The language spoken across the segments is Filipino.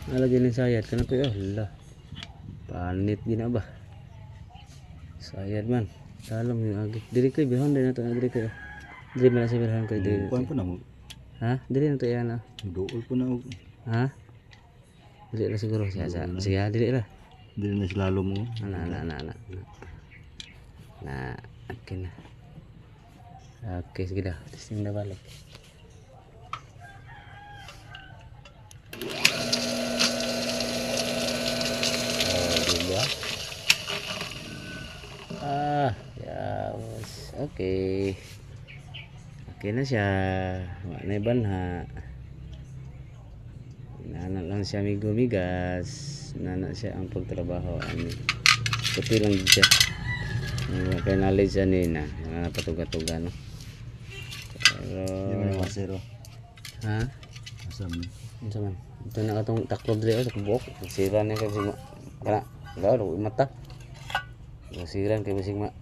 Nalagyan ng sayad kana ko hala. Panit gina ba? Sayad man. Dalam yung agi. Diri kay bihon din nato diri kay. Diri man sa bihon kay diri. Kuan pa na mo. Ha? Diri na to yan ah. Dool pa na og. Ha? Dili na siguro siya. Sige, dili ra. Dili na sila mo. Ana. Na, okay na. Okay, sige dah. Testing na balik. Oh, diba? Ya, okay. Okay na siya. Wala na banha. Nana lang siya migas. Nana siya ang pagtrabaho. Puti lang siya. Kaya knowledge ani na. Napatuga-tuga no. Pero Yung mga zero. ha? Asam. Unsa man? Ito na katong taklob diri sa buok. Sira na kay bisig kana. Daw mata. Siran kay bisig ma.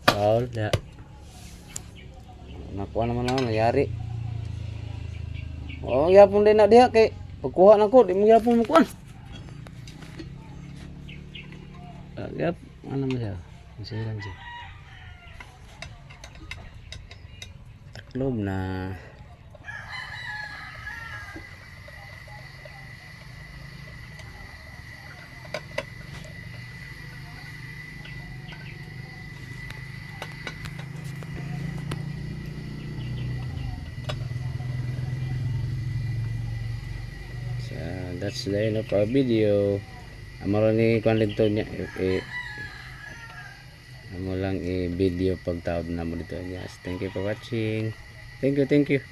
Paul da. Nakuha naman ako, nangyari. Oh, yapon din na diha kay pagkuha na ko, di mo yapon mo kuan. Yap, ano mo siya? Masiran siya. Taklob na. That's the end of our video. Amo ni kuan dito niya amo lang i-video pagtaod na mo dito. Yes, thank you for watching. Thank you.